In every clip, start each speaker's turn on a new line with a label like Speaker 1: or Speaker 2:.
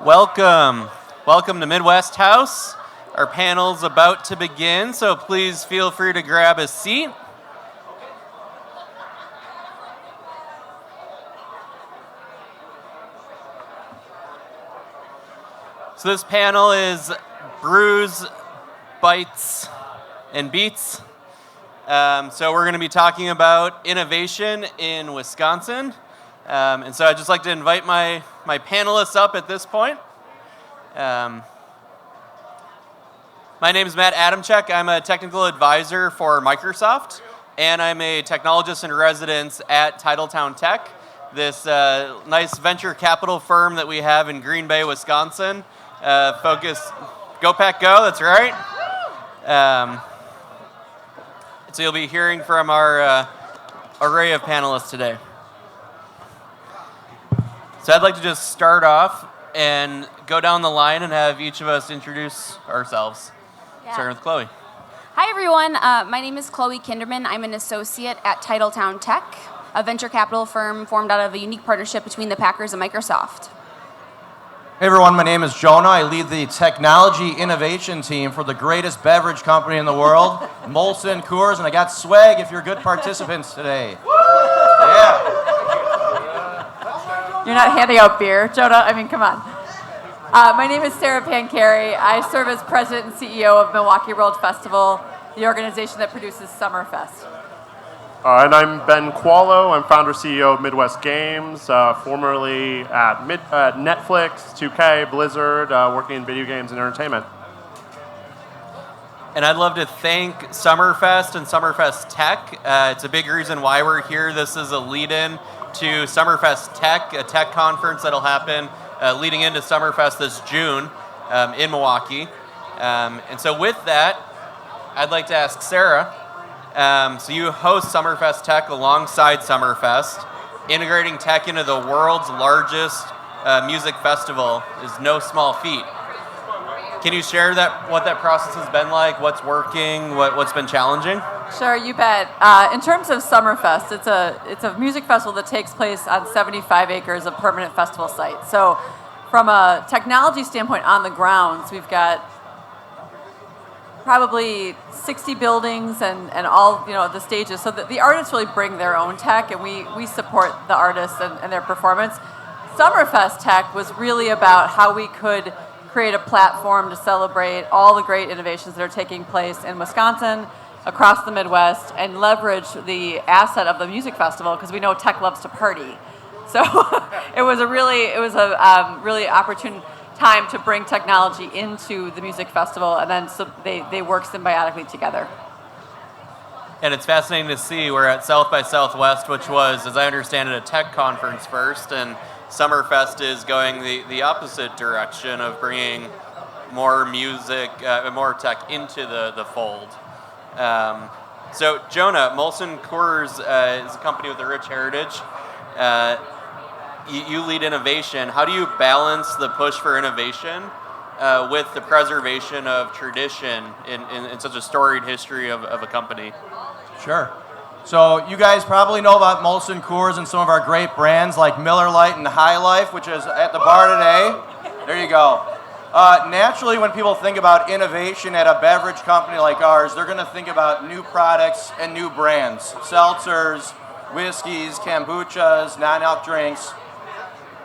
Speaker 1: Welcome. Welcome to Midwest House. Our panel's about to begin, so please feel free to grab a seat. So this panel is Brews, Bytes, and Beats. So we're going to be talking about innovation in Wisconsin. And so I'd just like to invite my panelists up at this point. My name is Adamczyk. I'm a technical advisor for Microsoft, and I'm a technologist in residence at TitletownTech, this nice venture capital firm that we have in Green Bay, Wisconsin. Go Pack Go, that's right. So you'll be hearing from our array of panelists today. So I'd like to just start off and go down the line and have each of us introduce ourselves.
Speaker 2: Yeah.
Speaker 1: Starting with Chloe.
Speaker 2: Hi, everyone. My name is Chloe Kinderman. I'm an associate at TitletownTech, a venture capital firm formed out of a unique partnership between the Packers and Microsoft.
Speaker 3: Hey everyone, my name is Jonah. I lead the technology innovation team for the greatest beverage company in the world, Molson, Coors, and I got swag if you're good participants today. Yeah.
Speaker 4: You're not handing out beer, Jonah? I mean, come on. My name is Pancheri. I serve as president and CEO of Milwaukee World Festival, the organization that produces Summerfest.
Speaker 5: And I'm Ben Kvalo. I'm founder CEO of Midwest Games, formerly at Netflix, 2K, Blizzard, working in video games and entertainment.
Speaker 1: And I'd love to thank Summerfest and Summerfest Tech. It's a big reason why we're here. This is a lead-in to Summerfest Tech, a tech conference that'll happen leading into Summerfest this June in Milwaukee. And so with that, I'd like to ask Sarah, so you host Summerfest Tech alongside Summerfest. Integrating tech into the world's largest music festival is no small feat. Can you share what that process has been like, what's working, what's been challenging?
Speaker 4: Sure, you bet. In terms of Summerfest, it's a music festival that takes place on 75 acres of permanent festival site. So from a technology standpoint on the grounds, we've got probably 60 buildings and all the stages. So the artists really bring their own tech, and we support the artists and their performance. Summerfest Tech was really about how we could create a platform to celebrate all the great innovations that are taking place in Wisconsin, across the Midwest, and leverage the asset of the music festival, because we know tech loves to party. So it was a really opportune time to bring technology into the music festival, and then so they work symbiotically together.
Speaker 1: And it's fascinating to see. We're at South by Southwest, which was, as I understand it, a tech conference first, and Summerfest is going the opposite direction of bringing more music, more tech into the fold. So Jonah, Molson Coors is a company with a rich heritage. You lead innovation. How do you balance the push for innovation with the preservation of tradition in such a storied history of a company?
Speaker 3: Sure. So you guys probably know about Molson Coors and some of our great brands like Miller Lite and High Life, which is at the bar today. There you go. Naturally, when people think about innovation at a beverage company like ours, they're going to think about new products and new brands. Seltzers, whiskeys, kombuchas, non-alc drinks.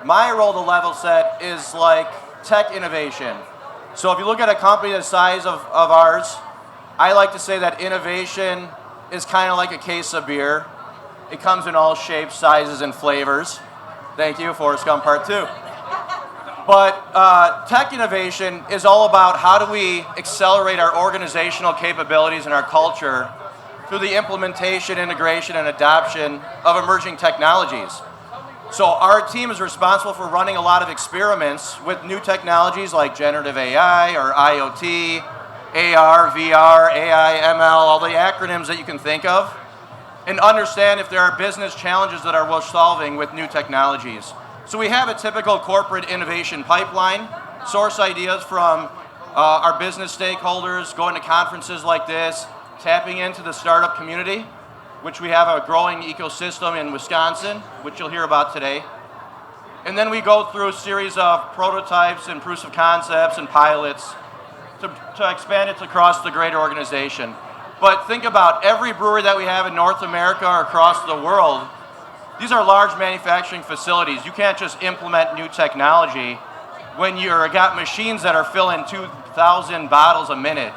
Speaker 3: My role to level set is like tech innovation. So if you look at a company the size of ours, I like to say that innovation is kind of like a case of beer. It comes in all shapes, sizes, and flavors. Thank you, Forrest Gump Part 2. But tech innovation is all about how do we accelerate our organizational capabilities and our culture through the implementation, integration, and adoption of emerging technologies. So our team is responsible for running a lot of experiments with new technologies like generative AI or IoT, AR, VR, AI, ML, all the acronyms that you can think of, and understand if there are business challenges that are worth solving with new technologies. So we have a typical corporate innovation pipeline, source ideas from our business stakeholders, going to conferences like this, tapping into the startup community, which we have a growing ecosystem in Wisconsin, which you'll hear about today. And then we go through a series of prototypes and proofs of concepts and pilots to expand it across the greater organization. But think about every brewery that we have in North America or across the world. These are large manufacturing facilities. You can't just implement new technology when you've got machines that are filling 2,000 bottles a minute.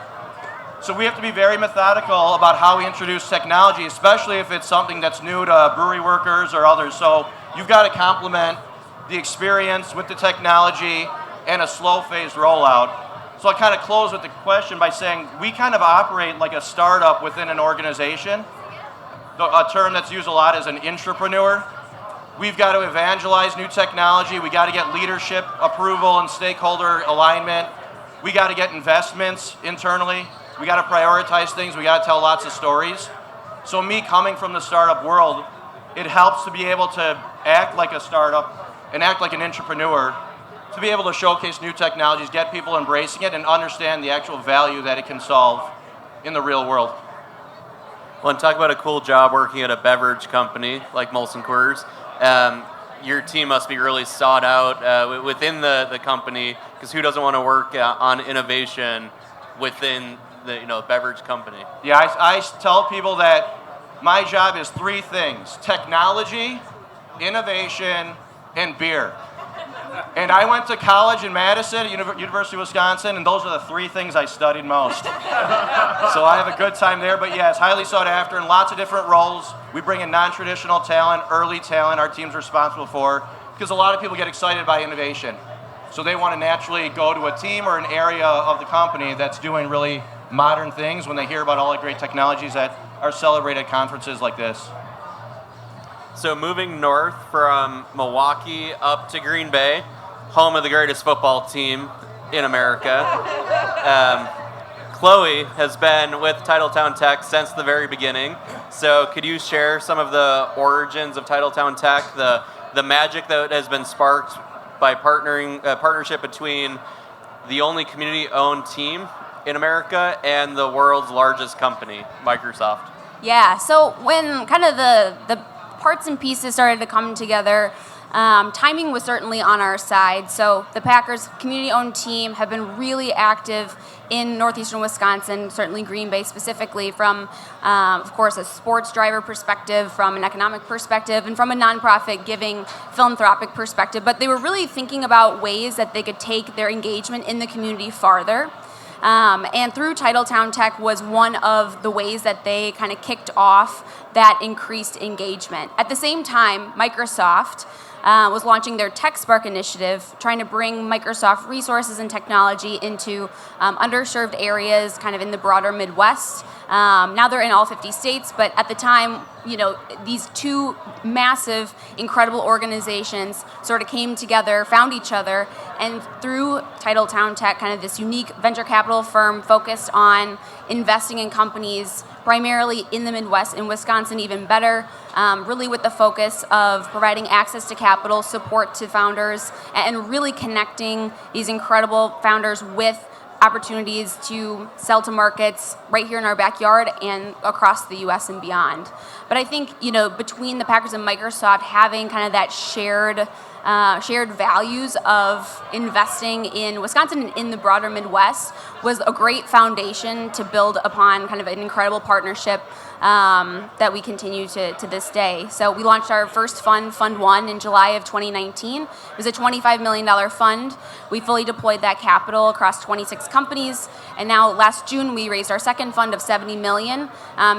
Speaker 3: So we have to be very methodical about how we introduce technology, especially if it's something that's new to brewery workers or others. So you've got to complement the experience with the technology and a slow-phased rollout. So I kind of close with the question by saying we kind of operate like a startup within an organization. A term that's used a lot is an intrapreneur. We've got to evangelize new technology. We got to get leadership approval and stakeholder alignment. We got to get investments internally. We got to prioritize things. We got to tell lots of stories. So me coming from the startup world, it helps to be able to act like a startup and act like an entrepreneur, to be able to showcase new technologies, get people embracing it, and understand the actual value that it can solve in the real world.
Speaker 1: Well, and talk about a cool job working at a beverage company like Molson Coors. Your team must be really sought out within the company, because who doesn't want to work on innovation within the beverage company?
Speaker 3: Yeah, I tell people that my job is three things: technology, innovation, and beer. And I went to college in Madison, University of Wisconsin, and those are the three things I studied most. So I have a good time there, but yeah, it's highly sought after in lots of different roles. We bring in non-traditional talent, early talent our team's responsible for, because a lot of people get excited by innovation. So they want to naturally go to a team or an area of the company that's doing really modern things when they hear about all the great technologies that are celebrated at conferences like this.
Speaker 1: So moving north from Milwaukee up to Green Bay, home of the greatest football team in America. Chloe has been with TitletownTech since the very beginning. So could you share some of the origins of TitletownTech, the magic that has been sparked by partnership between the only community-owned team in America and the world's largest company, Microsoft?
Speaker 2: Yeah, so when kind of the parts and pieces started to come together, timing was certainly on our side. So the Packers community-owned team have been really active in northeastern Wisconsin, certainly Green Bay specifically, from, of course, a sports driver perspective, from an economic perspective, and from a nonprofit giving philanthropic perspective. But they were really thinking about ways that they could take their engagement in the community farther. And through TitletownTech was one of the ways that they kind of kicked off that increased engagement. At the same time, Microsoft was launching their TechSpark initiative, trying to bring Microsoft resources and technology into underserved areas kind of in the broader Midwest. Now they're in all 50 states, but at the time, these two massive, incredible organizations sort of came together, found each other, and through TitletownTech, kind of this unique venture capital firm focused on investing in companies primarily in the Midwest, in Wisconsin even better, really with the focus of providing access to capital, support to founders, and really connecting these incredible founders with opportunities to sell to markets right here in our backyard and across the U.S. and beyond. But I think, between the Packers and Microsoft having kind of that shared values of investing in Wisconsin and in the broader Midwest was a great foundation to build upon, kind of an incredible partnership that we continue to this day. So we launched our first fund, Fund 1, in July of 2019. It was a $25 million fund. We fully deployed that capital across 26 companies. And now last June, we raised our second fund of $70 million.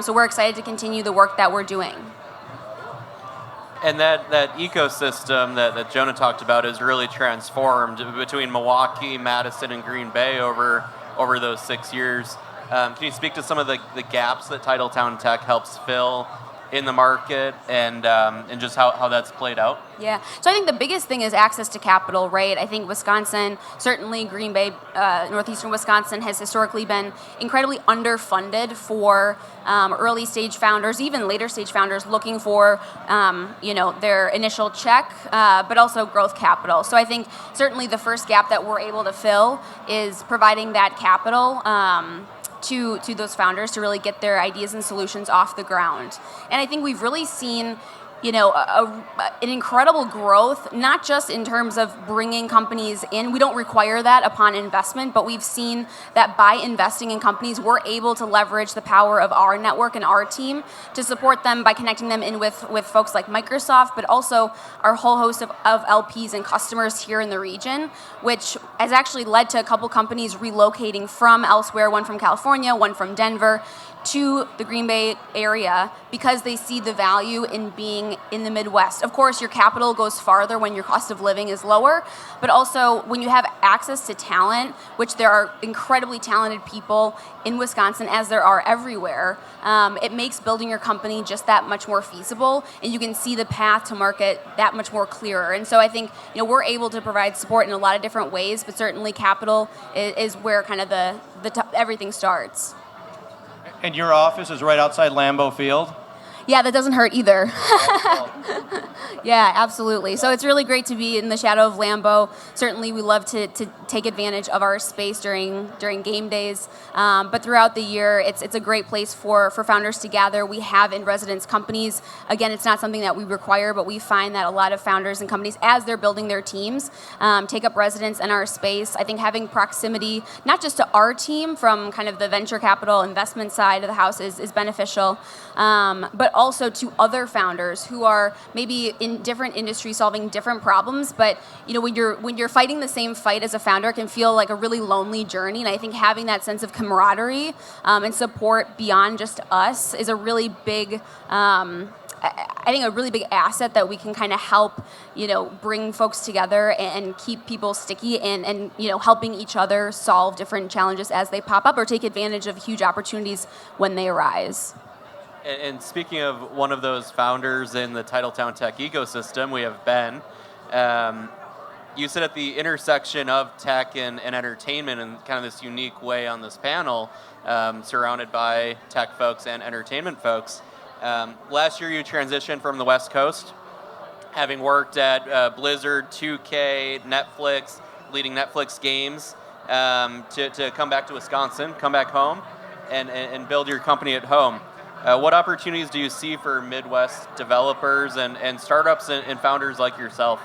Speaker 2: So we're excited to continue the work that we're doing.
Speaker 1: And that ecosystem that Jonah talked about is really transformed between Milwaukee, Madison, and Green Bay over those 6 years. Can you speak to some of the gaps that TitletownTech helps fill in the market and just how that's played out?
Speaker 2: Yeah, so I think the biggest thing is access to capital, right? I think Wisconsin, certainly Green Bay, northeastern Wisconsin, has historically been incredibly underfunded for early stage founders, even later stage founders looking for their initial check, but also growth capital. So I think certainly the first gap that we're able to fill is providing that capital to those founders to really get their ideas and solutions off the ground. And I think we've really seen an incredible growth, not just in terms of bringing companies in. We don't require that upon investment, but we've seen that by investing in companies, we're able to leverage the power of our network and our team to support them by connecting them in with folks like Microsoft, but also our whole host of LPs and customers here in the region, which has actually led to a couple companies relocating from elsewhere, one from California, one from Denver, to the Green Bay area because they see the value in being in the Midwest. Of course, your capital goes farther when your cost of living is lower, but also when you have access to talent, which there are incredibly talented people in Wisconsin, as there are everywhere, it makes building your company just that much more feasible, and you can see the path to market that much more clearer. And so I think we're able to provide support in a lot of different ways, but certainly capital is where kind of everything starts.
Speaker 3: And your office is right outside Lambeau Field?
Speaker 2: Yeah, that doesn't hurt either. Yeah, absolutely. So it's really great to be in the shadow of Lambeau. Certainly, we love to take advantage of our space during game days. But throughout the year, it's a great place for founders to gather. We have in-residence companies. Again, it's not something that we require, but we find that a lot of founders and companies, as they're building their teams, take up residence in our space. I think having proximity, not just to our team from kind of the venture capital investment side of the house is beneficial, but also to other founders who are maybe in different industries solving different problems. But when you're fighting the same fight as a founder, it can feel like a really lonely journey. And I think having that sense of camaraderie and support beyond just us is a really big a really big asset that we can kind of help, bring folks together and keep people sticky and helping each other solve different challenges as they pop up or take advantage of huge opportunities when they arise.
Speaker 1: And speaking of one of those founders in the TitletownTech ecosystem, we have Ben. You sit at the intersection of tech and entertainment in kind of this unique way on this panel, surrounded by tech folks and entertainment folks. Last year you transitioned from the West Coast, having worked at Blizzard, 2K, Netflix, leading Netflix games, to come back to Wisconsin, come back home, and build your company at home. What opportunities do you see for Midwest developers and startups and founders like yourself?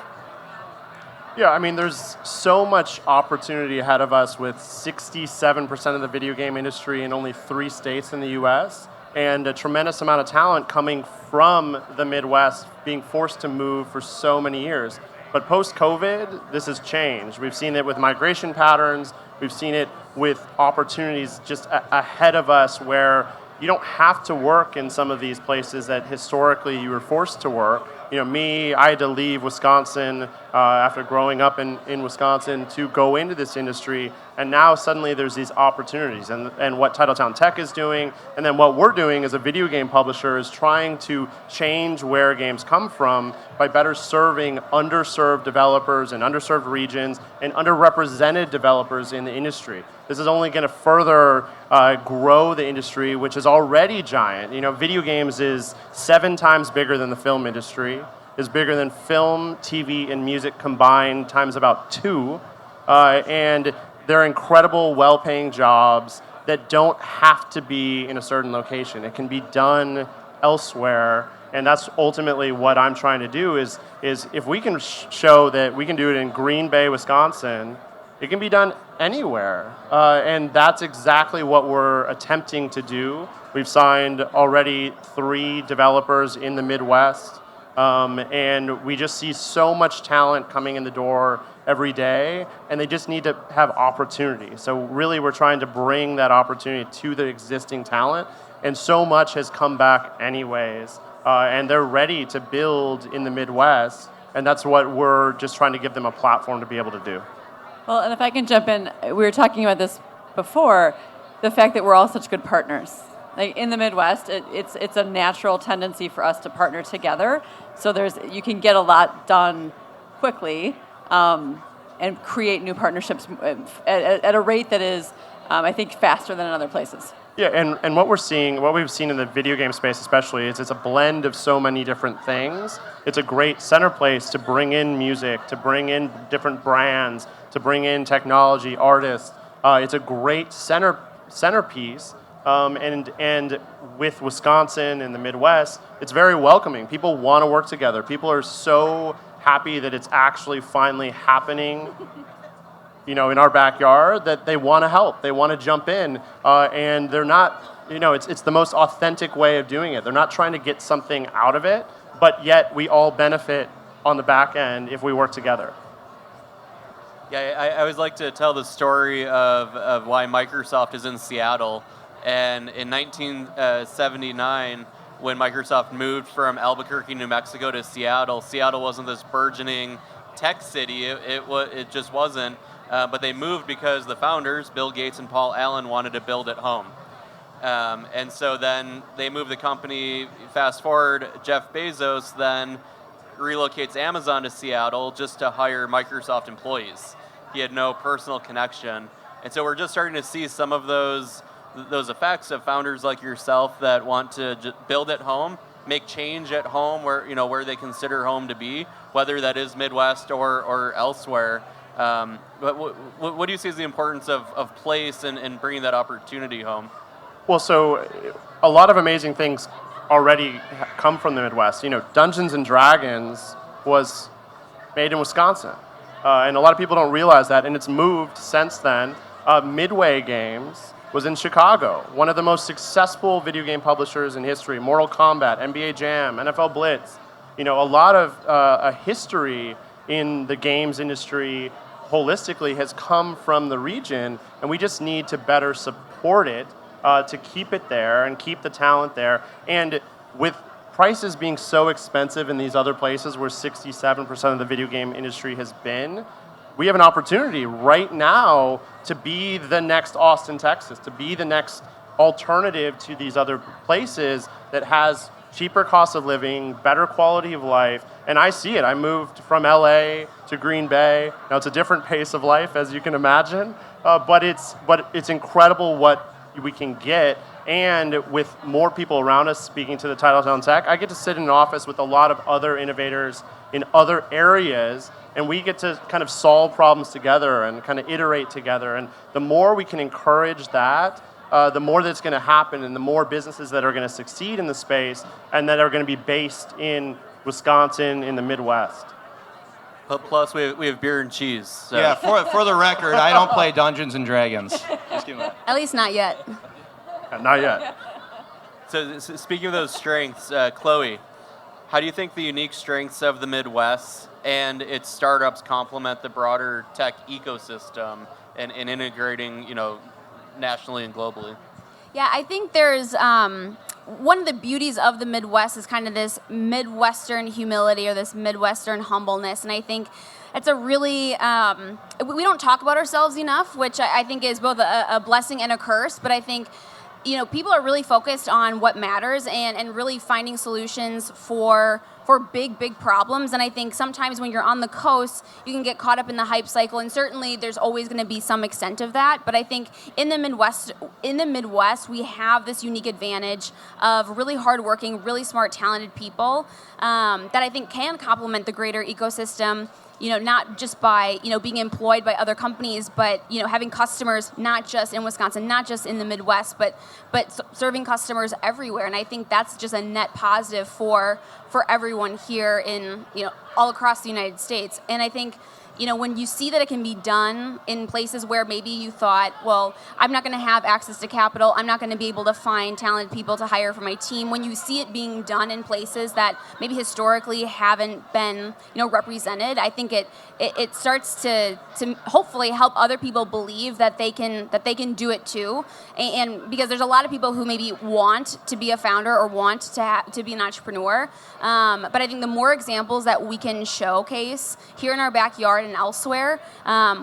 Speaker 5: Yeah, I mean, there's so much opportunity ahead of us with 67% of the video game industry in only 3 states in the U.S., and a tremendous amount of talent coming from the Midwest being forced to move for so many years. But post-COVID, this has changed. We've seen it with migration patterns. We've seen it with opportunities just ahead of us where you don't have to work in some of these places that historically you were forced to work. I had to leave Wisconsin after growing up in Wisconsin to go into this industry, and now suddenly there's these opportunities. And what TitletownTech is doing, and then what we're doing as a video game publisher is trying to change where games come from by better serving underserved developers in underserved regions and underrepresented developers in the industry. This is only going to further grow the industry, which is already giant. Video games is 7 times bigger than the film industry, is bigger than film, TV, and music combined times about 2. And they're incredible, well-paying jobs that don't have to be in a certain location. It can be done elsewhere. And that's ultimately what I'm trying to do is if we can show that we can do it in Green Bay, Wisconsin, it can be done anywhere. And that's exactly what we're attempting to do. We've signed already 3 developers in the Midwest. And we just see so much talent coming in the door every day, and they just need to have opportunity. So really we're trying to bring that opportunity to the existing talent, and so much has come back anyways. And they're ready to build in the Midwest, and that's what we're just trying to give them a platform to be able to do.
Speaker 4: Well, and if I can jump in, we were talking about this before, the fact that we're all such good partners. Like in the Midwest, it's a natural tendency for us to partner together. So you can get a lot done quickly and create new partnerships at a rate that is, I think, faster than in other places.
Speaker 5: Yeah, and what we've seen in the video game space especially, is it's a blend of so many different things. It's a great center place to bring in music, to bring in different brands, to bring in technology, artists. It's a great centerpiece And with Wisconsin and the Midwest, it's very welcoming. People want to work together. People are so happy that it's actually finally happening, in our backyard, that they want to help. They want to jump in, and they're not. It's the most authentic way of doing it. They're not trying to get something out of it, but yet we all benefit on the back end if we work together.
Speaker 1: Yeah, I always like to tell the story of why Microsoft is in Seattle. And in 1979, when Microsoft moved from Albuquerque, New Mexico to Seattle, Seattle wasn't this burgeoning tech city. It just wasn't. But they moved because the founders, Bill Gates and Paul Allen, wanted to build at home. And so then they moved the company. Fast forward, Jeff Bezos then relocates Amazon to Seattle just to hire Microsoft employees. He had no personal connection. And so we're just starting to see some of those effects of founders like yourself that want to build at home, make change at home where they consider home to be, whether that is Midwest or elsewhere. But what do you see as the importance of place and bringing that opportunity home?
Speaker 5: Well, so a lot of amazing things already come from the Midwest. Dungeons and Dragons was made in Wisconsin. And a lot of people don't realize that, and it's moved since then. Midway Games was in Chicago, one of the most successful video game publishers in history. Mortal Kombat, NBA Jam, NFL Blitz. A lot of a history in the games industry holistically has come from the region, and we just need to better support it to keep it there and keep the talent there. And with prices being so expensive in these other places where 67% of the video game industry has been, we have an opportunity right now to be the next Austin, Texas, to be the next alternative to these other places that has cheaper cost of living, better quality of life. And I see it. I moved from LA to Green Bay. Now it's a different pace of life, as you can imagine, but it's incredible what we can get. And with more people around us speaking to the TitletownTech, I get to sit in an office with a lot of other innovators in other areas, and we get to kind of solve problems together and kind of iterate together. And the more we can encourage that, the more that's going to happen, and the more businesses that are going to succeed in the space and that are going to be based in Wisconsin, in the Midwest.
Speaker 1: Plus, we have beer and cheese. So.
Speaker 3: Yeah, for the record, I don't play Dungeons and Dragons. Just kidding.
Speaker 2: At least not yet.
Speaker 5: Not yet.
Speaker 1: So speaking of those strengths, Chloe, how do you think the unique strengths of the Midwest and its startups complement the broader tech ecosystem and integrating, nationally and globally?
Speaker 2: Yeah, I think there's one of the beauties of the Midwest is kind of this Midwestern humility or this Midwestern humbleness, and I think it's a really we don't talk about ourselves enough, which I think is both a blessing and a curse. But I think people are really focused on what matters and really finding solutions for big problems. And I think sometimes when you're on the coast, you can get caught up in the hype cycle, and certainly there's always going to be some extent of that. But I think in the Midwest, we have this unique advantage of really hardworking, really smart, talented people that I think can complement the greater ecosystem. Not just by, being employed by other companies, but, having customers not just in Wisconsin, not just in the Midwest, but serving customers everywhere. And I think that's just a net positive for everyone here in, all across the United States. And I think, when you see that it can be done in places where maybe you thought, well, I'm not going to have access to capital, I'm not going to be able to find talented people to hire for my team. When you see it being done in places that maybe historically haven't been, represented, I think it starts to hopefully help other people believe that they can do it too. And because there's a lot of people who maybe want to be a founder or want to be an entrepreneur, but I think the more examples that we can showcase here in our backyard and elsewhere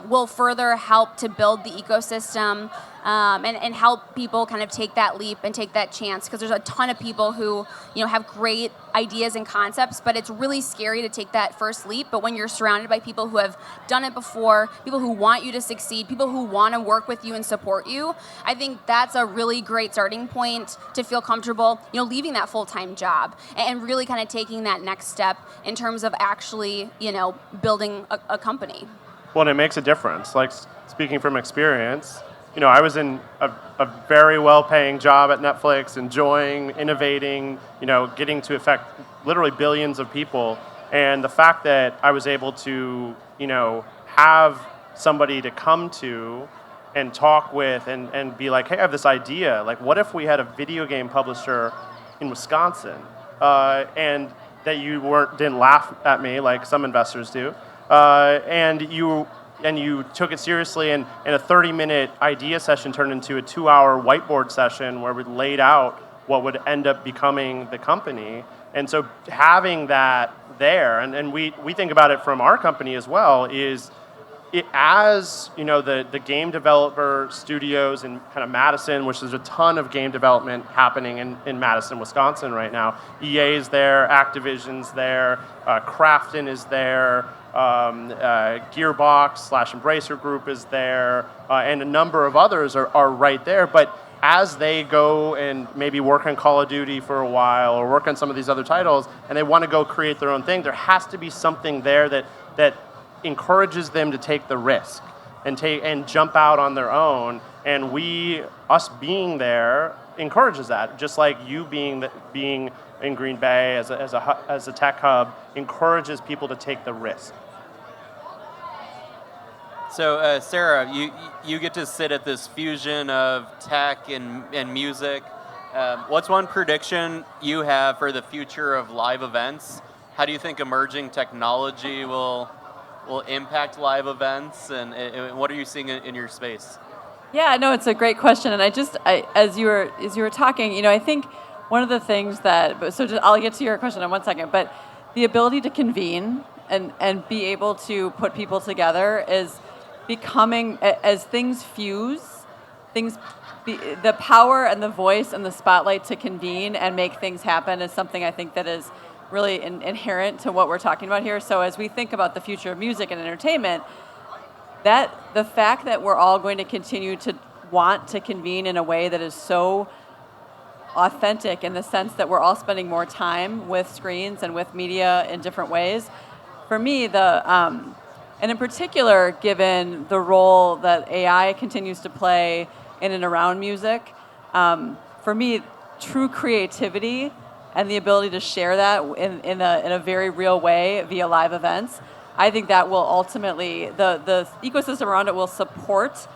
Speaker 2: will further help to build the ecosystem and help people kind of take that leap and take that chance, because there's a ton of people who have great ideas and concepts, but it's really scary to take that first leap. But when you're surrounded by people who have done it before, people who want you to succeed, people who want to work with you and support you, I think that's a really great starting point to feel comfortable leaving that full-time job and really kind of taking that next step in terms of actually building a company.
Speaker 5: Well, and it makes a difference. Like, speaking from experience, I was in a very well-paying job at Netflix, enjoying, innovating, getting to affect literally billions of people. And the fact that I was able to, have somebody to come to and talk with and be like, hey, I have this idea. Like, what if we had a video game publisher in Wisconsin? And that you didn't laugh at me like some investors do. And you took it seriously, and a 30-minute idea session turned into a 2-hour whiteboard session where we laid out what would end up becoming the company. And so having that there, and we think about it from our company as well, is it as the game developer studios in kind of Madison, which there's a ton of game development happening in Madison, Wisconsin right now. EA's there, Activision's there, Krafton is there, Gearbox/Embracer Group is there, and a number of others are right there. But as they go and maybe work on Call of Duty for a while or work on some of these other titles, and they want to go create their own thing, there has to be something there that encourages them to take the risk and jump out on their own. And us being there encourages that, just like you being in Green Bay as a tech hub encourages people to take the risk.
Speaker 1: So, Sarah, you get to sit at this fusion of tech and music. What's one prediction you have for the future of live events? How do you think emerging technology will impact live events, and what are you seeing in your space?
Speaker 4: Yeah, no, it's a great question, and as you were talking, I think one of the things I'll get to your question in 1 second, but the ability to convene and be able to put people together is becoming, as things fuse, the power and the voice and the spotlight to convene and make things happen is something I think that is really inherent to what we're talking about here. So as we think about the future of music and entertainment, that the fact that we're all going to continue to want to convene in a way that is so authentic, in the sense that we're all spending more time with screens and with media in different ways, for me, and in particular, given the role that AI continues to play in and around music, for me, true creativity and the ability to share that in a very real way via live events, I think that will ultimately, the ecosystem around it will support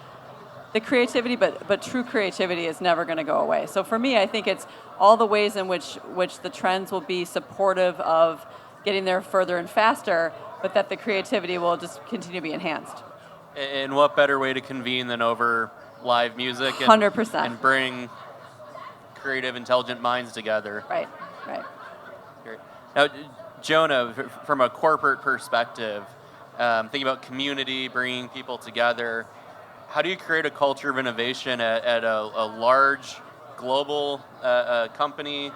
Speaker 4: the creativity, but true creativity is never going to go away. So for me, I think it's all the ways in which the trends will be supportive of getting there further and faster, but that the creativity will just continue to be enhanced.
Speaker 1: And what better way to convene than over live music
Speaker 4: 100%.
Speaker 1: And bring creative, intelligent minds together.
Speaker 4: Right.
Speaker 1: Great. Now, Jonah, from a corporate perspective, thinking about community, bringing people together, how do you create a culture of innovation at a large global company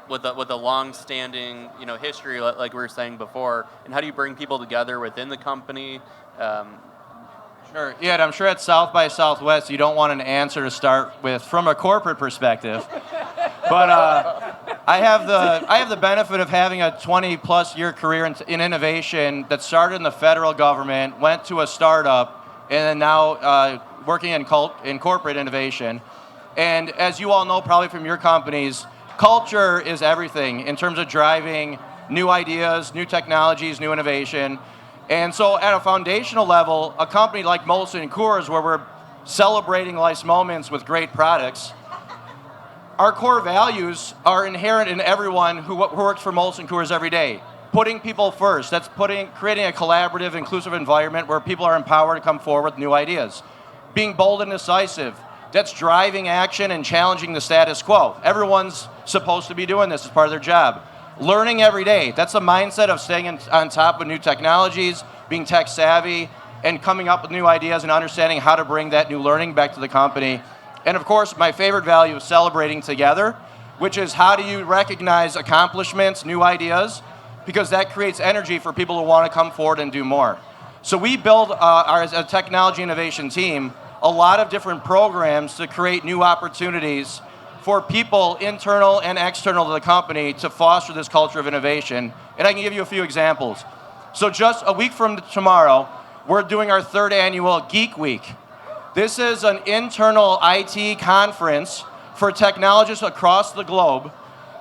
Speaker 1: with a long-standing history, like we were saying before, and how do you bring people together within the company?
Speaker 3: Sure. Yeah, I'm sure at South by Southwest you don't want an answer to start with from a corporate perspective, but I have the benefit of having a 20+ year career in innovation that started in the federal government, went to a startup, and then now working in corporate innovation. And as you all know, probably from your companies, culture is everything in terms of driving new ideas, new technologies, new innovation. And so at a foundational level, a company like Molson and Coors, where we're celebrating life's moments with great products, our core values are inherent in everyone who works for Molson Coors every day. Putting people first. That's creating a collaborative, inclusive environment where people are empowered to come forward with new ideas. Being bold and decisive. That's driving action and challenging the status quo. Everyone's supposed to be doing this as part of their job. Learning every day. That's a mindset of staying on top of new technologies, being tech savvy, and coming up with new ideas and understanding how to bring that new learning back to the company. And of course, my favorite value is celebrating together, which is how do you recognize accomplishments, new ideas, because that creates energy for people who want to come forward and do more. So we build, as a technology innovation team, a lot of different programs to create new opportunities for people, internal and external to the company, to foster this culture of innovation. And I can give you a few examples. So just a week from tomorrow, we're doing our 3rd annual Geek Week. This is an internal IT conference for technologists across the globe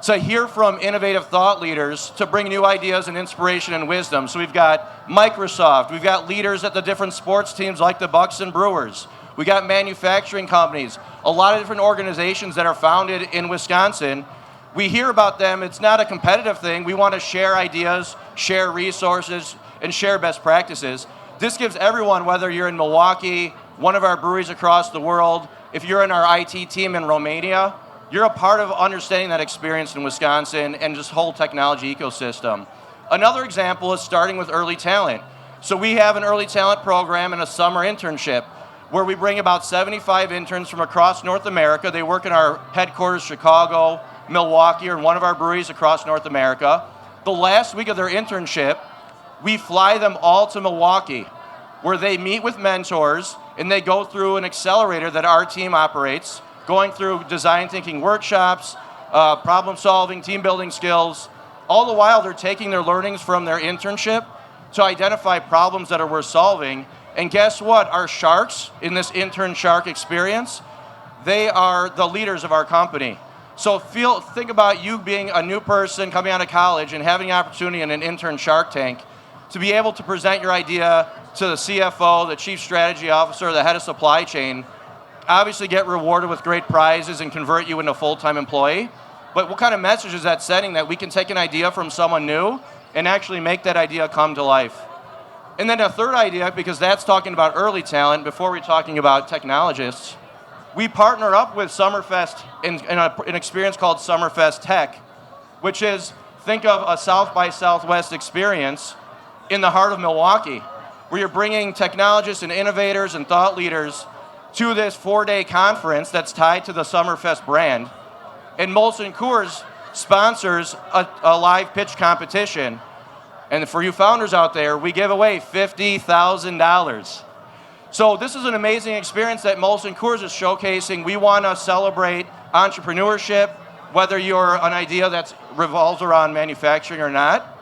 Speaker 3: to hear from innovative thought leaders to bring new ideas and inspiration and wisdom. So we've got Microsoft, we've got leaders at the different sports teams like the Bucks and Brewers, we got manufacturing companies, a lot of different organizations that are founded in Wisconsin. We hear about them. It's not a competitive thing. We want to share ideas, share resources, and share best practices. This gives everyone, whether you're in Milwaukee, one of our breweries across the world, if you're in our IT team in Romania, you're a part of understanding that experience in Wisconsin and just whole technology ecosystem. Another example is starting with early talent. So we have an early talent program and a summer internship where we bring about 75 interns from across North America. They work in our headquarters, Chicago, Milwaukee, or in one of our breweries across North America. The last week of their internship, we fly them all to Milwaukee, where they meet with mentors and they go through an accelerator that our team operates, going through design thinking workshops, problem solving, team building skills. All the while, they're taking their learnings from their internship to identify problems that are worth solving. And guess what? Our sharks in this intern shark experience, they are the leaders of our company. So think about you being a new person coming out of college and having the opportunity in an intern Shark Tank to be able to present your idea to the CFO, the chief strategy officer, the head of supply chain, obviously get rewarded with great prizes and convert you into a full-time employee. But what kind of message is that setting that we can take an idea from someone new and actually make that idea come to life? And then a third idea, because that's talking about early talent, before we're talking about technologists, we partner up with Summerfest in an experience called Summerfest Tech, which is, think of a South by Southwest experience in the heart of Milwaukee, where you're bringing technologists and innovators and thought leaders to this 4-day conference that's tied to the Summerfest brand. And Molson Coors sponsors a live pitch competition. And for you founders out there, we give away $50,000. So this is an amazing experience that Molson Coors is showcasing. We want to celebrate entrepreneurship, whether you're an idea that revolves around manufacturing or not.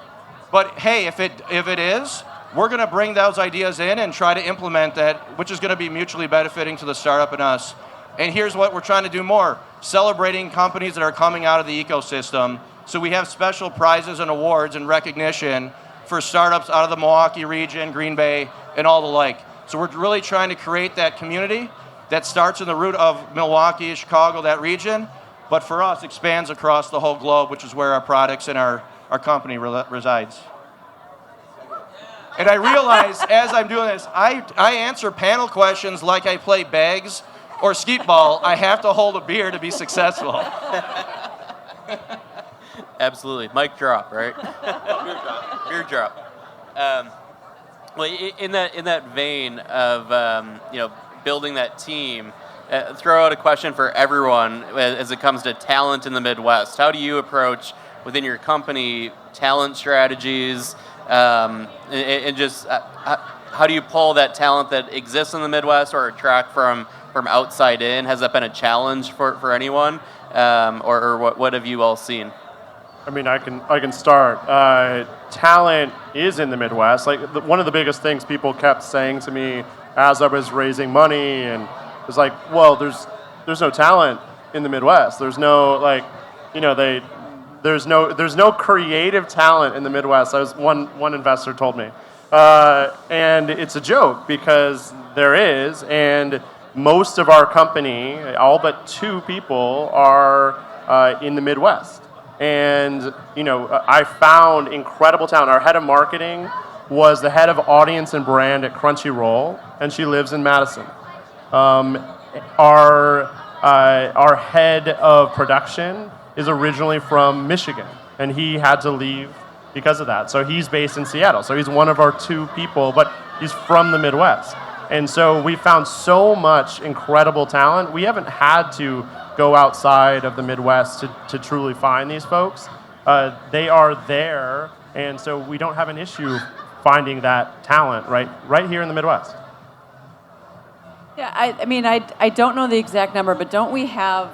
Speaker 3: But hey, if it is, we're going to bring those ideas in and try to implement that, which is going to be mutually benefiting to the startup and us. And here's what we're trying to do more, celebrating companies that are coming out of the ecosystem. So we have special prizes and awards and recognition for startups out of the Milwaukee region, Green Bay, and all the like. So we're really trying to create that community that starts in the root of Milwaukee, Chicago, that region, but for us expands across the whole globe, which is where our products and our company resides. And I realize as I'm doing this, I answer panel questions like I play bags or skeet ball. I have to hold a beer to be successful.
Speaker 1: Absolutely. Mic drop, right? Beer drop. Well, in that vein of building that team, throw out a question for everyone as it comes to talent in the Midwest. How do you approach within your company talent strategies, and just how do you pull that talent that exists in the Midwest or attract from outside in? Has that been a challenge for anyone, or what have you all seen?
Speaker 5: I mean, I can start. Talent is in the Midwest. Like one of the biggest things people kept saying to me as I was raising money, and it was like, well, there's no talent in the Midwest. There's no there's no creative talent in the Midwest. One investor told me, and it's a joke because there is, and most of our company, all but 2 people, are in the Midwest. And, I found incredible talent. Our head of marketing was the head of audience and brand at Crunchyroll, and she lives in Madison. Our head of production is originally from Michigan, and he had to leave because of that. So he's based in Seattle. So he's one of our 2 people, but he's from the Midwest. And so we found so much incredible talent. We haven't had to go outside of the Midwest to truly find these folks. They are there, and so we don't have an issue finding that talent right here in the Midwest.
Speaker 4: Yeah, I don't know the exact number, but don't we have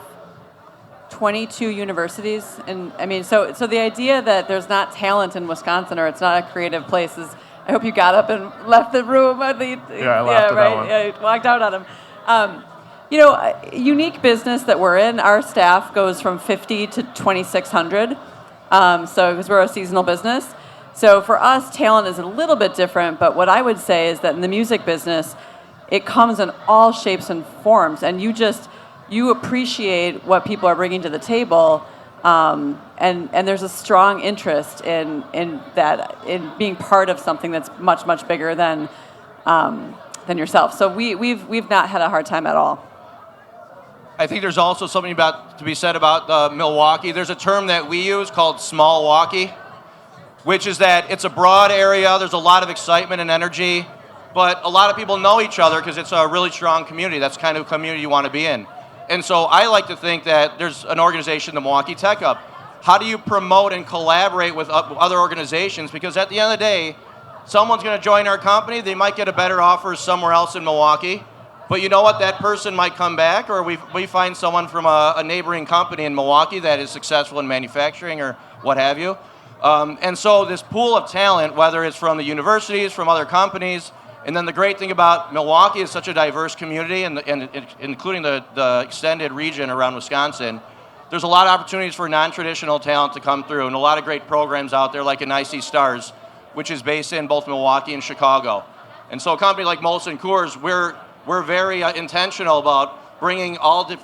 Speaker 4: 22 universities? And so the idea that there's not talent in Wisconsin or it's not a creative place is, I hope you got up and left the room.
Speaker 5: I laughed at that one.
Speaker 4: Yeah, walked out on him. A unique business that we're in, our staff goes from 50 to 2,600. Because we're a seasonal business. So for us, talent is a little bit different, but what I would say is that in the music business, it comes in all shapes and forms, and you appreciate what people are bringing to the table, and there's a strong interest in being part of something that's much, much bigger than yourself. So we've not had a hard time at all.
Speaker 3: I think there's also something to be said about Milwaukee. There's a term that we use called small walkie, which is that it's a broad area, there's a lot of excitement and energy, but a lot of people know each other because it's a really strong community. That's the kind of community you want to be in. And so I like to think that there's an organization, the Milwaukee Tech Hub. How do you promote and collaborate with other organizations? Because at the end of the day, someone's going to join our company, they might get a better offer somewhere else in Milwaukee. But you know what? That person might come back, or we find someone from a neighboring company in Milwaukee that is successful in manufacturing or what have you. And so this pool of talent, whether it's from the universities, from other companies, and then the great thing about Milwaukee is such a diverse community, and including the extended region around Wisconsin, there's a lot of opportunities for non-traditional talent to come through, and a lot of great programs out there like an IC Stars, which is based in both Milwaukee and Chicago. And so a company like Molson Coors, we're very intentional about bringing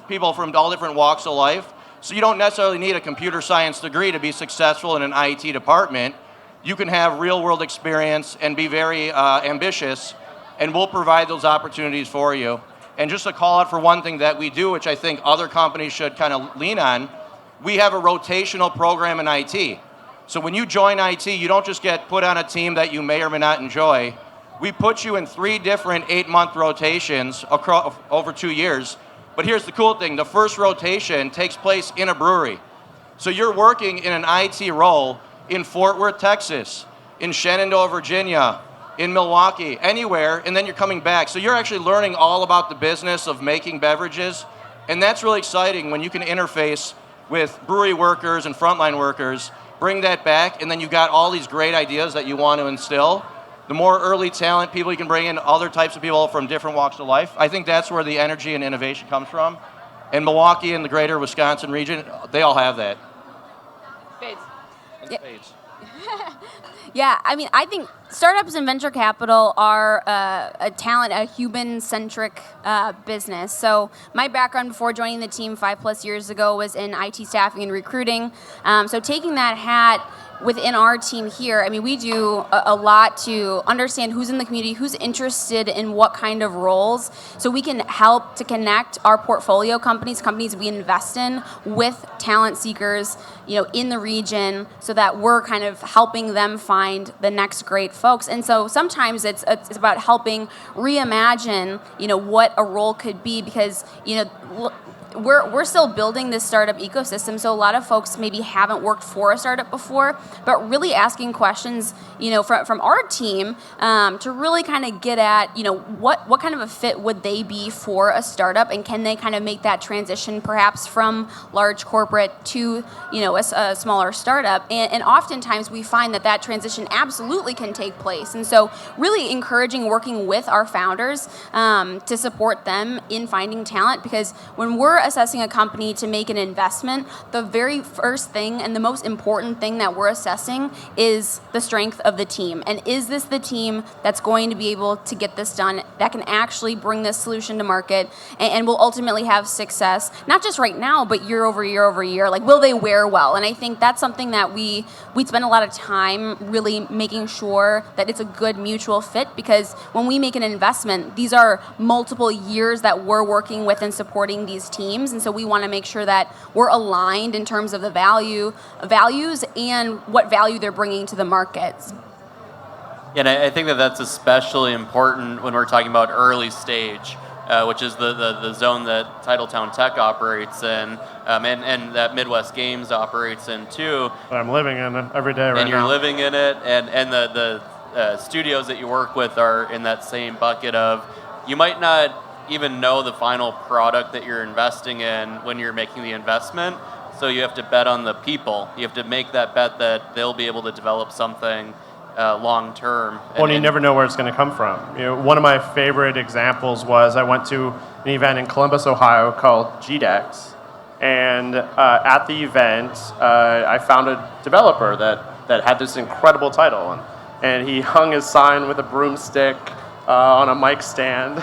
Speaker 3: people from all different walks of life. So you don't necessarily need a computer science degree to be successful in an IT department. You can have real-world experience and be very ambitious, and we'll provide those opportunities for you. And just to call out for one thing that we do, which I think other companies should kind of lean on, we have a rotational program in IT. So when you join IT, you don't just get put on a team that you may or may not enjoy. We put you in 3 different 8-month rotations over 2 years. But here's the cool thing. The first rotation takes place in a brewery. So you're working in an IT role in Fort Worth, Texas, in Shenandoah, Virginia, in Milwaukee, anywhere, and then you're coming back. So you're actually learning all about the business of making beverages. And that's really exciting when you can interface with brewery workers and frontline workers, bring that back, and then you've got all these great ideas that you want to instill. The more early talent people you can bring in, other types of people from different walks of life, I think that's where the energy and innovation comes from. And Milwaukee and the greater Wisconsin region, they all have that.
Speaker 2: Spades.
Speaker 3: And spades.
Speaker 2: Yeah, I mean, I think startups and venture capital are a human-centric business. So my background before joining the team 5+ years ago was in IT staffing and recruiting. So taking that hat within our team here, I mean, we do a lot to understand who's in the community, who's interested in what kind of roles, so we can help to connect our portfolio companies we invest in, with talent seekers, in the region, so that we're kind of helping them find the next great folks. And so sometimes it's about helping reimagine, what a role could be, because, we're still building this startup ecosystem, so a lot of folks maybe haven't worked for a startup before, but really asking questions, from our team to really kind of get at, what kind of a fit would they be for a startup, and can they kind of make that transition perhaps from large corporate to, a smaller startup. And oftentimes we find that transition absolutely can take place. And so really encouraging working with our founders to support them in finding talent, because when we're assessing a company to make an investment, the very first thing and the most important thing that we're assessing is the strength of the team. And is this the team that's going to be able to get this done, that can actually bring this solution to market, and will ultimately have success, not just right now, but year over year over year? Like, will they wear well? And I think that's something that we spend a lot of time really making sure that it's a good mutual fit, because when we make an investment, these are multiple years that we're working with and supporting these teams. And so we want to make sure that we're aligned in terms of the values and what value they're bringing to the markets.
Speaker 1: Yeah, and I think that's especially important when we're talking about early stage, which is the zone that TitletownTech operates in, and that Midwest Games operates in too.
Speaker 5: I'm living in it every day right now.
Speaker 1: And you're living in it, and the studios that you work with are in that same bucket of, you might not even know the final product that you're investing in when you're making the investment. So you have to bet on the people. You have to make that bet that they'll be able to develop something long term.
Speaker 5: Well, you never know where it's going to come from. One of my favorite examples was I went to an event in Columbus, Ohio called GDEX, and at the event, I found a developer that had this incredible title, and he hung his sign with a broomstick on a mic stand,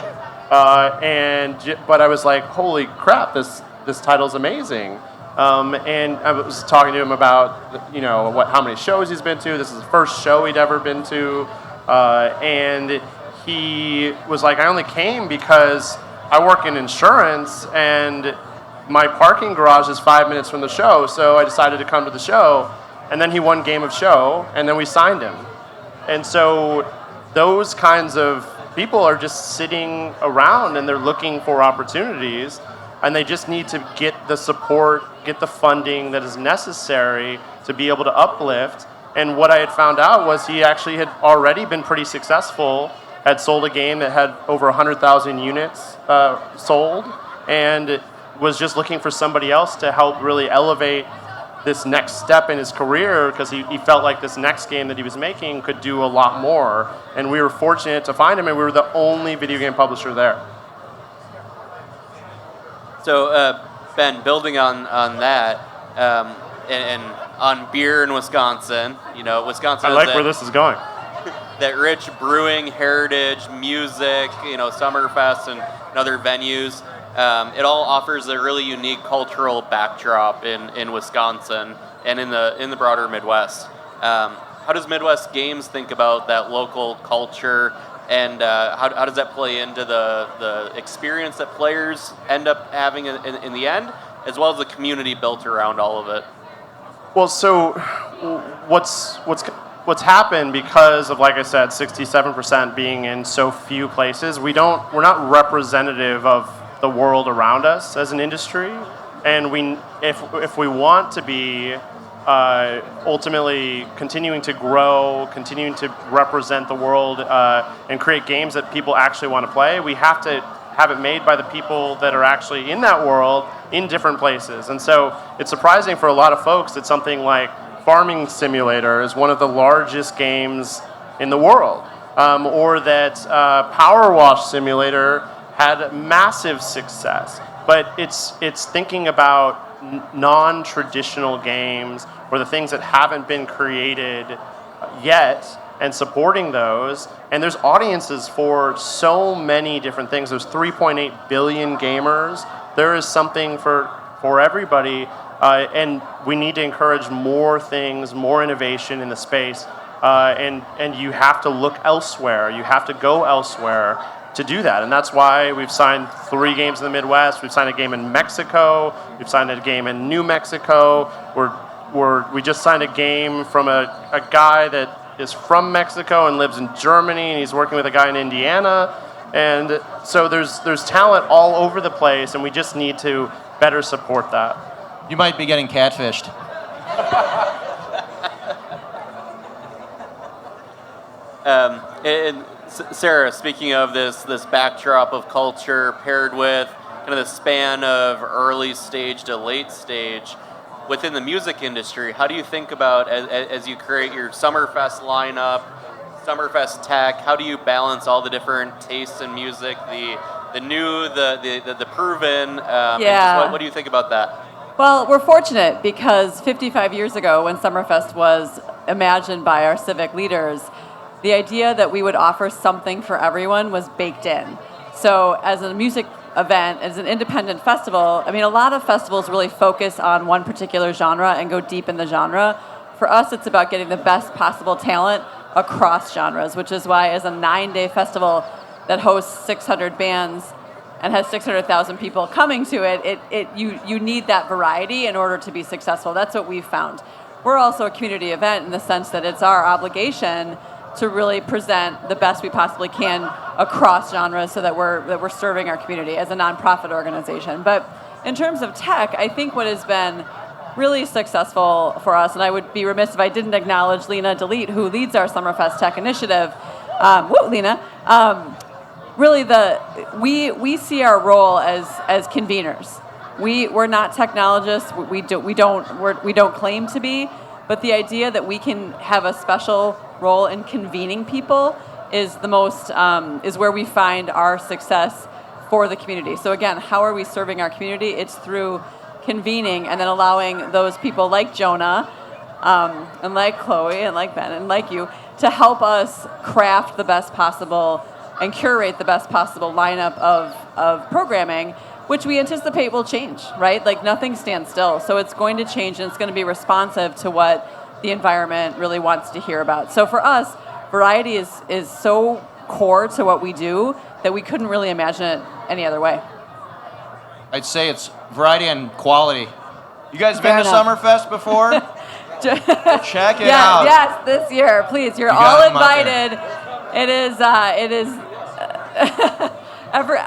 Speaker 5: but I was like, holy crap, this title's amazing. And I was talking to him about, how many shows he's been to. This is the first show he'd ever been to. And he was like, I only came because I work in insurance and my parking garage is 5 minutes from the show, so I decided to come to the show. And then he won Game of Show, and then we signed him. And so those kinds of people are just sitting around and they're looking for opportunities. And they just need to get the support, get the funding that is necessary to be able to uplift. And what I had found out was he actually had already been pretty successful, had sold a game that had over 100,000 units sold, and was just looking for somebody else to help really elevate this next step in his career, because he felt like this next game that he was making could do a lot more. And we were fortunate to find him, and we were the only video game publisher there.
Speaker 1: So, Ben, building on that, and on beer in Wisconsin, Wisconsin.
Speaker 5: I like where this is going.
Speaker 1: That rich brewing heritage, music, Summerfest and other venues. It all offers a really unique cultural backdrop in Wisconsin and in the broader Midwest. How does Midwest Games think about that local culture? And how does that play into the experience that players end up having in the end, as well as the community built around all of it?
Speaker 5: Well, so what's happened because of, like I said, 67% being in so few places, we're not representative of the world around us as an industry, and if we want to be ultimately continuing to grow, continuing to represent the world, and create games that people actually want to play, we have to have it made by the people that are actually in that world in different places. And so it's surprising for a lot of folks that something like Farming Simulator is one of the largest games in the world, or that Power Wash Simulator had massive success. But it's thinking about non-traditional games, or the things that haven't been created yet, and supporting those. And there's audiences for so many different things. There's 3.8 billion gamers. There is something for everybody, and we need to encourage more things, more innovation in the space. And you have to look elsewhere. You have to go elsewhere to do that. And that's why we've signed 3 games in the Midwest. We've signed a game in Mexico. We've signed a game in New Mexico. We just signed a game from a guy that is from Mexico and lives in Germany, and he's working with a guy in Indiana. And so there's talent all over the place, and we just need to better support that.
Speaker 3: You might be getting catfished.
Speaker 1: And Sarah, speaking of this backdrop of culture paired with kind of the span of early stage to late stage within the music industry, how do you think about, as you create your Summerfest lineup, Summerfest Tech, how do you balance all the different tastes in music, the new, the proven? And just what do you think about that?
Speaker 4: Well, we're fortunate because 55 years ago, when Summerfest was imagined by our civic leaders, the idea that we would offer something for everyone was baked in. So as a music event, as an independent festival, I mean, a lot of festivals really focus on one particular genre and go deep in the genre. For us, it's about getting the best possible talent across genres, which is why as a 9-day festival that hosts 600 bands and has 600,000 people coming to it, you need that variety in order to be successful. That's what we've found. We're also a community event in the sense that it's our obligation to really present the best we possibly can across genres so that we're serving our community as a nonprofit organization. But in terms of tech, I think what has been really successful for us, and I would be remiss if I didn't acknowledge Lena DeLeet, who leads our Summerfest Tech initiative. Lena. Really, we see our role as conveners. We're not technologists. We don't claim to be. But the idea that we can have a special role in convening people is the most, is where we find our success for the community. So again, how are we serving our community? It's through convening and then allowing those people like Jonah and like Chloe and like Ben and like you to help us craft the best possible and curate the best possible lineup of programming, which we anticipate will change, right? Like nothing stands still. So it's going to change and it's going to be responsive to what the environment really wants to hear about. So for us, variety is so core to what we do that we couldn't really imagine it any other way.
Speaker 3: I'd say it's variety and quality. You guys
Speaker 4: Fair
Speaker 3: been to
Speaker 4: enough.
Speaker 3: Summerfest before? Check it
Speaker 4: Yeah,
Speaker 3: out.
Speaker 4: yes, this year, please. You're
Speaker 3: You
Speaker 4: all
Speaker 3: gotta come out there.
Speaker 4: invited. It is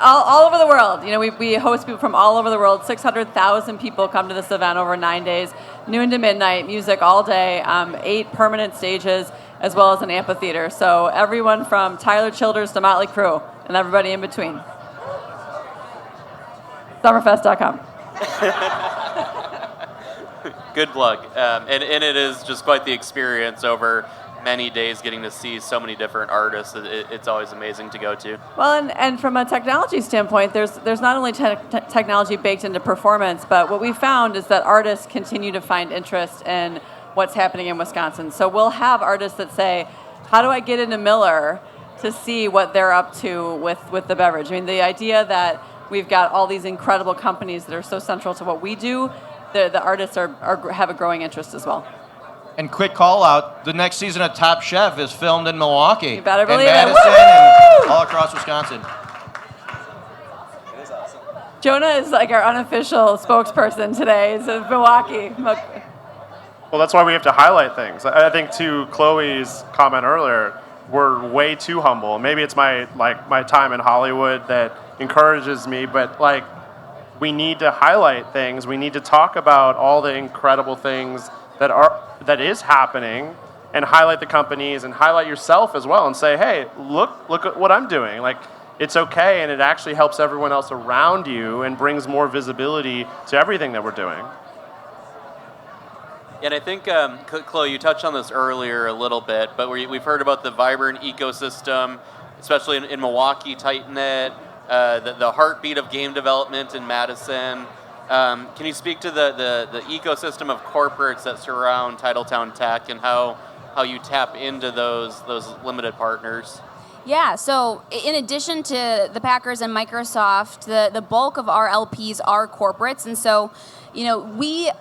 Speaker 4: all over the world. You know, we host people from all over the world. 600,000 people come to this event over 9 days, noon to midnight, music all day, 8 permanent stages, as well as an amphitheater. So everyone from Tyler Childers to Motley Crue and everybody in between. Summerfest.com.
Speaker 1: Good plug. And it is just quite the experience over many days getting to see so many different artists. It's always amazing to go to.
Speaker 4: Well, and from a technology standpoint, there's not only technology baked into performance, but what we found is that artists continue to find interest in what's happening in Wisconsin. So we'll have artists that say, how do I get into Miller to see what they're up to with the beverage? I mean, the idea that we've got all these incredible companies that are so central to what we do, the artists have a growing interest as well.
Speaker 3: And quick call out, the next season of Top Chef is filmed in Milwaukee.
Speaker 4: You better believe
Speaker 3: and
Speaker 4: it.
Speaker 3: Madison and all across Wisconsin.
Speaker 4: Jonah is like our unofficial spokesperson today. It's Milwaukee.
Speaker 5: Well, that's why we have to highlight things. I think to Chloe's comment earlier, we're way too humble. Maybe it's my time in Hollywood that encourages me, but like we need to highlight things. We need to talk about all the incredible things that is happening, and highlight the companies and highlight yourself as well, and say, hey, look at what I'm doing. Like, it's okay, and it actually helps everyone else around you and brings more visibility to everything that we're doing.
Speaker 1: And I think, Chloe, you touched on this earlier a little bit, but we've heard about the vibrant ecosystem, especially in Milwaukee, tight-knit, the heartbeat of game development in Madison. Can you speak to the ecosystem of corporates that surround TitletownTech and how you tap into those limited partners?
Speaker 2: Yeah, so in addition to the Packers and Microsoft, the bulk of our LPs are corporates, and so, you know, we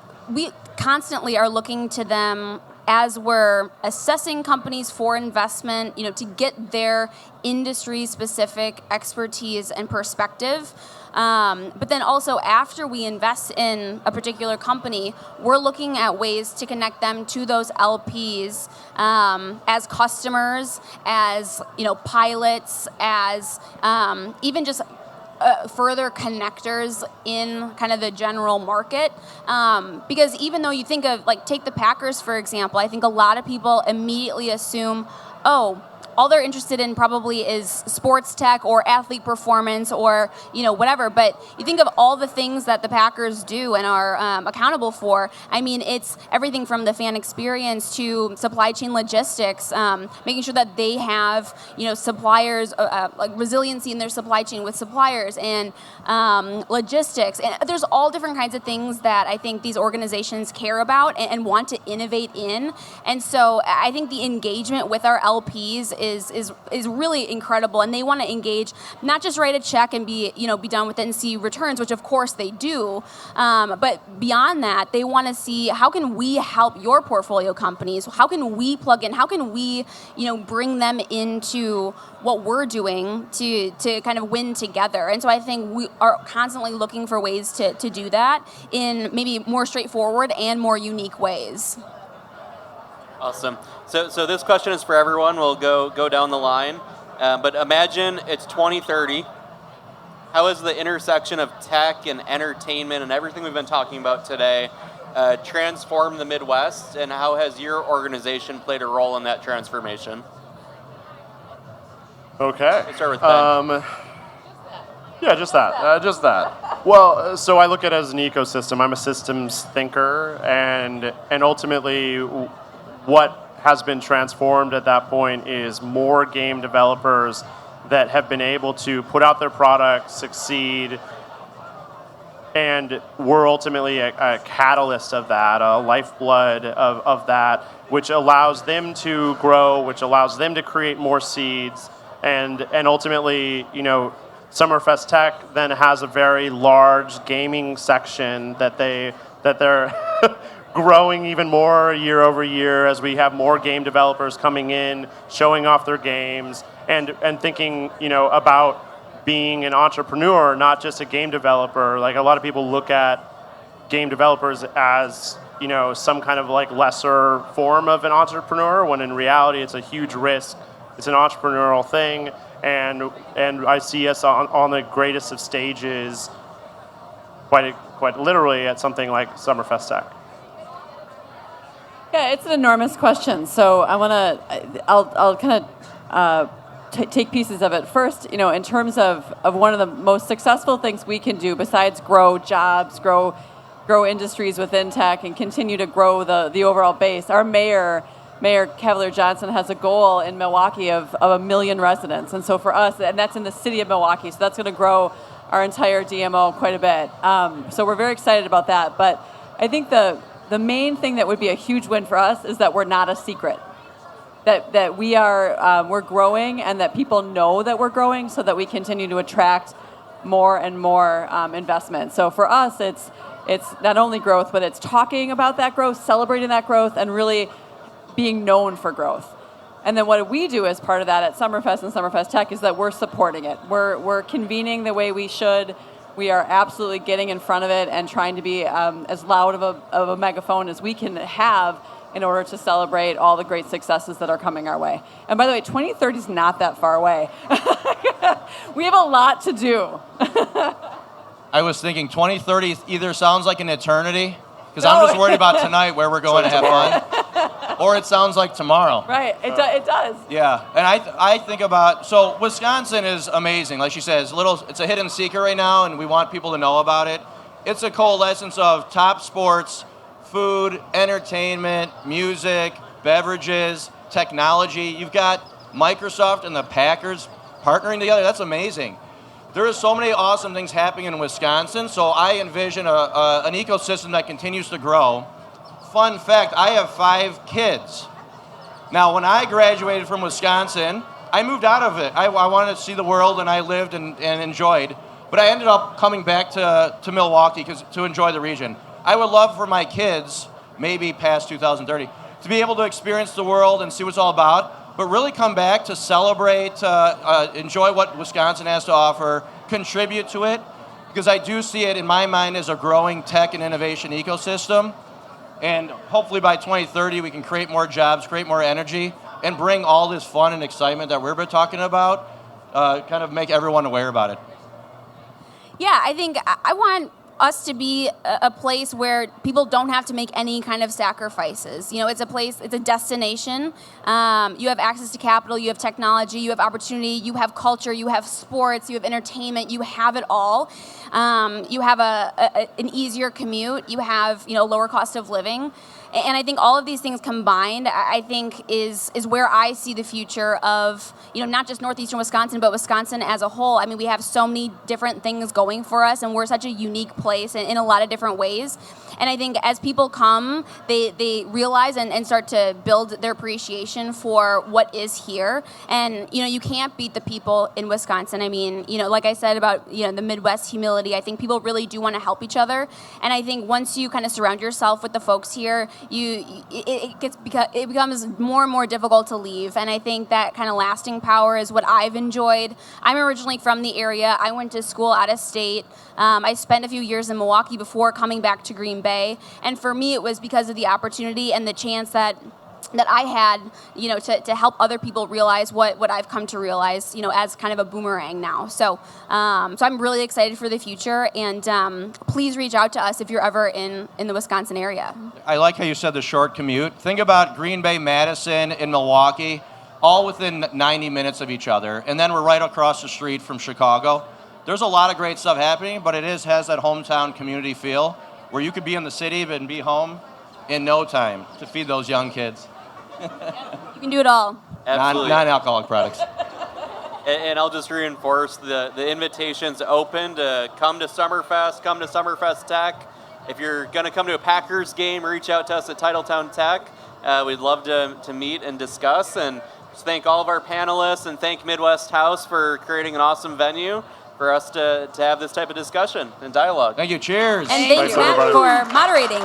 Speaker 2: constantly are looking to them as we're assessing companies for investment, you know, to get their industry-specific expertise and perspective. But then also after we invest in a particular company, we're looking at ways to connect them to those LPs as customers, as, you know, pilots, as even just further connectors in kind of the general market. Because even though you think of, like, take the Packers, for example, I think a lot of people immediately assume, oh, all they're interested in probably is sports tech or athlete performance or, you know, whatever. But you think of all the things that the Packers do and are accountable for. I mean, it's everything from the fan experience to supply chain logistics, making sure that they have, you know, suppliers, like resiliency in their supply chain with suppliers, and logistics. And there's all different kinds of things that I think these organizations care about and want to innovate in. And so I think the engagement with our LPs is really incredible, and they want to engage, not just write a check and be done with it and see returns, which of course they do, but beyond that, they want to see how can we help your portfolio companies, how can we plug in, how can we, you know, bring them into what we're doing to kind of win together. And so I think we are constantly looking for ways to do that in maybe more straightforward and more unique ways.
Speaker 1: Awesome. So this question is for everyone. We'll go down the line. But imagine it's 2030. How has the intersection of tech and entertainment and everything we've been talking about today transformed the Midwest, and how has your organization played a role in that transformation?
Speaker 5: Okay.
Speaker 1: Let's start with Ben.
Speaker 5: Yeah, just that. Well, so I look at it as an ecosystem. I'm a systems thinker, and ultimately what has been transformed at that point is more game developers that have been able to put out their product, succeed, and we're ultimately a catalyst of that, a lifeblood of that, which allows them to grow, which allows them to create more seeds, and ultimately, Summerfest Tech then has a very large gaming section that they're growing even more year over year as we have more game developers coming in, showing off their games, and thinking, about being an entrepreneur, not just a game developer. Like, a lot of people look at game developers as, some kind of like lesser form of an entrepreneur, when in reality it's a huge risk. It's an entrepreneurial thing, and I see us on the greatest of stages, quite literally, at something like Summerfest Tech.
Speaker 4: Yeah, it's an enormous question. So I'll kind of take pieces of it. First, in terms of one of the most successful things we can do besides grow jobs, grow industries within tech, and continue to grow the overall base. Our Mayor Cavalier Johnson has a goal in Milwaukee of 1 million residents. And so for us, and that's in the city of Milwaukee, so that's going to grow our entire DMO quite a bit. So we're very excited about that. But I think the main thing that would be a huge win for us is that we're not a secret. That we are, we're growing, and that people know that we're growing, so that we continue to attract more and more investment. So for us, it's not only growth, but it's talking about that growth, celebrating that growth, and really being known for growth. And then what we do as part of that at Summerfest and Summerfest Tech is that we're supporting it. We're convening the way we should. We are absolutely getting in front of it and trying to be as loud of a megaphone as we can have in order to celebrate all the great successes that are coming our way. And by the way, 2030 is not that far away. We have a lot to do.
Speaker 3: I was thinking 2030 either sounds like an eternity, because I'm just worried about tonight where we're going to have fun, or it sounds like tomorrow.
Speaker 4: Right, it does.
Speaker 3: Yeah, and I think about, so Wisconsin is amazing. Like she says, it's a hidden secret right now, and we want people to know about it. It's a coalescence of top sports, food, entertainment, music, beverages, technology. You've got Microsoft and the Packers partnering together. That's amazing. There are so many awesome things happening in Wisconsin, so I envision an ecosystem that continues to grow. Fun fact, I have 5 kids. Now, when I graduated from Wisconsin, I moved out of it. I wanted to see the world, and I lived and enjoyed. But I ended up coming back to Milwaukee to enjoy the region. I would love for my kids, maybe past 2030, to be able to experience the world and see what it's all about, but really come back to celebrate, enjoy what Wisconsin has to offer, contribute to it, because I do see it in my mind as a growing tech and innovation ecosystem. And hopefully by 2030, we can create more jobs, create more energy, and bring all this fun and excitement that we've been talking about, kind of make everyone aware about it.
Speaker 2: Yeah, I think I want us to be a place where people don't have to make any kind of sacrifices. It's a place, it's a destination. You have access to capital, you have technology, you have opportunity, you have culture, you have sports, you have entertainment, you have it all. You have an easier commute, you have lower cost of living. And I think all of these things combined, I think, is where I see the future of, not just northeastern Wisconsin, but Wisconsin as a whole. I mean, we have so many different things going for us, and we're such a unique place in a lot of different ways. And I think as people come, they realize and start to build their appreciation for what is here. And, you can't beat the people in Wisconsin. I mean, like I said about, the Midwest humility, I think people really do want to help each other. And I think once you kind of surround yourself with the folks here, it becomes more and more difficult to leave. And I think that kind of lasting power is what I've enjoyed. I'm originally from the area. I went to school out of state. I spent a few years in Milwaukee before coming back to Green Bay. And for me, it was because of the opportunity and the chance that I had, to help other people realize what I've come to realize, as kind of a boomerang now. So I'm really excited for the future, and please reach out to us if you're ever in the Wisconsin area.
Speaker 3: I like how you said the short commute. Think about Green Bay, Madison, and Milwaukee, all within 90 minutes of each other, and then we're right across the street from Chicago. There's a lot of great stuff happening, but it has that hometown community feel where you could be in the city and be home in no time to feed those young kids.
Speaker 2: You can do it all.
Speaker 1: Absolutely.
Speaker 3: Non-alcoholic products.
Speaker 1: And I'll just reinforce the invitation's open to come to Summerfest, come to Summerfest Tech. If you're going to come to a Packers game, reach out to us at TitletownTech. We'd love to meet and discuss. And just thank all of our panelists and thank Midwest House for creating an awesome venue for us to have this type of discussion and dialogue.
Speaker 3: Thank you. Cheers.
Speaker 2: And thanks,
Speaker 5: Thanks,
Speaker 2: Matt,
Speaker 5: everybody.
Speaker 2: for moderating.